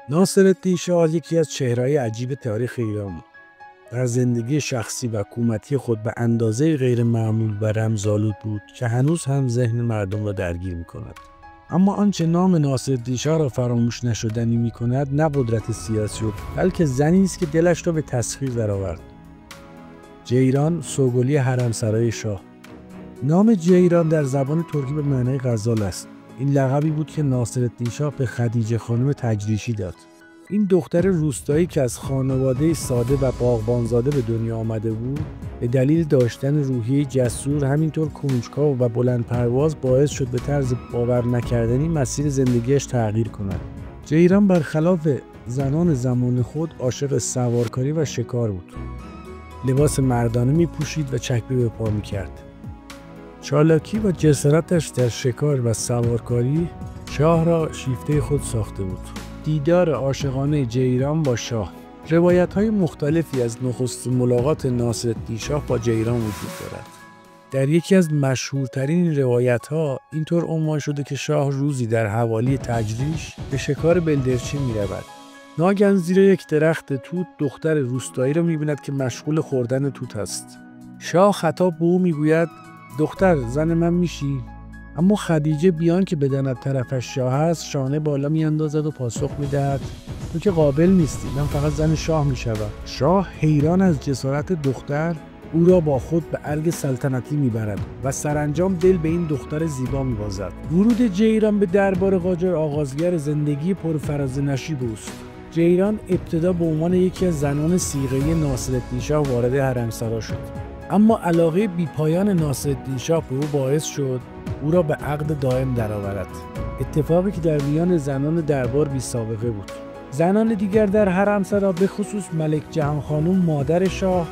ناصرالدین شاه یکی از چهره‌های عجیب تاریخ ایران بود. در زندگی شخصی و حکومتی خود به اندازه غیر معمول و رمزآلود بود که هنوز هم ذهن مردم را درگیر می‌کند. اما آنچه نام ناصرالدین شاه را فراموش نشدنی می‌کند نه قدرت سیاسی بود، بلکه زنی است که دلش را به تسخیر درآورد. جیران، سوگلی حرمسرای شاه. نام جیران در زبان ترکی به معنای غزال است. این لقبی بود که ناصرالدین شاه به خدیجه خانم تجریشی داد. این دختر روستایی که از خانواده ساده و باغبانزاده به دنیا آمده بود، به دلیل داشتن روحیه جسور همینطور کنجکاو و بلند پرواز باعث شد به طرز باور نکردنی مسیر زندگیش تغییر کند. جیران برخلاف زنان زمان خود عاشق سوارکاری و شکار بود. لباس مردانه می پوشید و چکمه به پا می کرد. چالاکی و جسارتش در شکار و سوارکاری شاه را شیفته خود ساخته بود. دیدار عاشقانه جیران با شاه. روایت‌های مختلفی از نخستین ملاقات ناصرالدین شاه با جیران وجود دارد. در یکی از مشهورترین روایت‌ها اینطور عنوان شده که شاه روزی در حوالی تجریش به شکار بلدرچین می‌رود. ناگهان زیر یک درخت توت دختر روستایی را می‌بیند که مشغول خوردن توت است. شاه خطاب به او می‌گوید: دختر، زن من میشی؟ اما خدیجه بیان که بداند طرفش شاه است شانه بالا میاندازد و پاسخ میدهد: تو که قابل نیستی، من فقط زن شاه میشوم. شاه حیران از جسارت دختر او را با خود به ارگ سلطنتی میبرد و سرانجام دل به این دختر زیبا میبازد. ورود جیران به دربار قاجار آغازگر زندگی پرفراز و نشیب است. جیران ابتدا به عنوان یکی از زنان صیغه ناصرالدین شاه وارد حرمسرا شد. اما علاقه بیپایان ناصرالدین شاه به او باعث شد او را به عقد دائم درآورد. اتفاقی که در میان زنان دربار بی سابقه بود. زنان دیگر در حرمسرا به خصوص ملک جهان خانم مادر شاه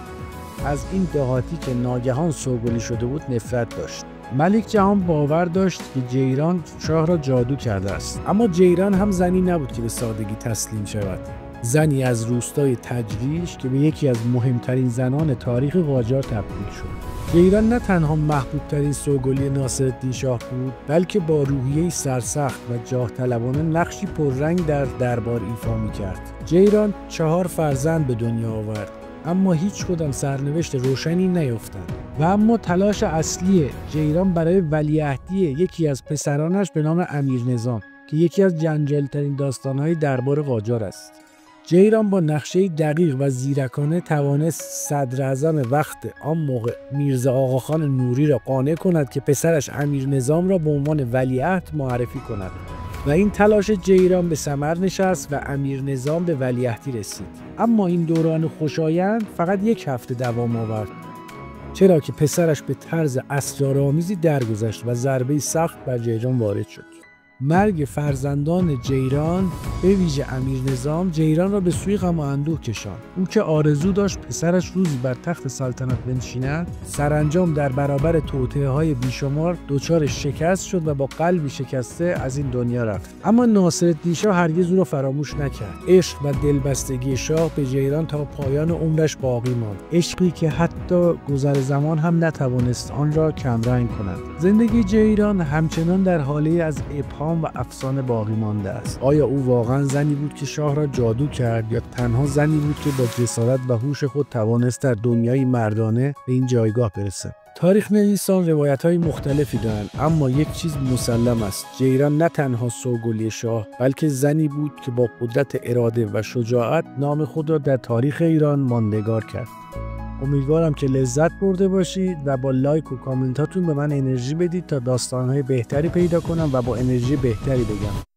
از این دهاتی که ناگهان سوگلی شده بود نفرت داشت. ملک جهان باور داشت که جیران شاه را جادو کرده است. اما جیران هم زنی نبود که به سادگی تسلیم شود. زنی از روستای تجریش که به یکی از مهمترین زنان تاریخ قاجار تبدیل شد. جیران نه تنها محبوبترین سوگلی ناصرالدین شاه بود، بلکه با روحیه‌ای سرسخت و جاه طلبانه نقشی پررنگ در دربار ایفا می‌کرد. جیران 4 فرزند به دنیا آورد، اما هیچ کدام سرنوشت روشنی نیفتند. و اما تلاش اصلی جیران برای ولیعهدی یکی از پسرانش به نام امیرنظام که یکی از جنجال‌ترین داستان‌های دربار قاجار است. جیران با نقشه دقیق و زیرکانه توانست صدراعظم وقت آن موقع میرزا آقاخان نوری را قانع کند که پسرش امیرنظام را به عنوان ولیعهد معرفی کند و این تلاش جیران به ثمر نشست و امیرنظام به ولیعهدی رسید. اما این دوران خوشایند فقط 1 هفته دوام آورد، چرا که پسرش به طرز اسرارآمیزی درگذشت و ضربه سخت بر جیران وارد شد. مرگ فرزندان جیران به ویژه امیرنظام جیران را به سوی غم و اندوه کشاند. او که آرزو داشت پسرش روزی بر تخت سلطنت بنشیند، سرانجام در برابر توطئه‌های بیشمار دچار شکست شد و با قلبی شکسته از این دنیا رفت. اما ناصرالدین شاه هرگز او را فراموش نکرد. عشق و دلبستگی شاه به جیران تا پایان عمرش باقی ماند. عشقی که حتی گذر زمان هم نتوانست آن را کمرنگ کند. زندگی جیران همچنان در حاله از ابهام و افسانه باقی مانده است. آیا او واقعا زنی بود که شاه را جادو کرد یا تنها زنی بود که با جسارت و هوش خود توانست در دنیای مردانه به این جایگاه برسد؟ تاریخ نویسان روایت‌های مختلفی دارند، اما یک چیز مسلم است: جیران نه تنها سوگلی شاه بلکه زنی بود که با قدرت اراده و شجاعت نام خود را در تاریخ ایران ماندگار کرد. امیدوارم که لذت برده باشید و با لایک و کامنتاتون به من انرژی بدید تا داستان‌های بهتری پیدا کنم و با انرژی بهتری بگم.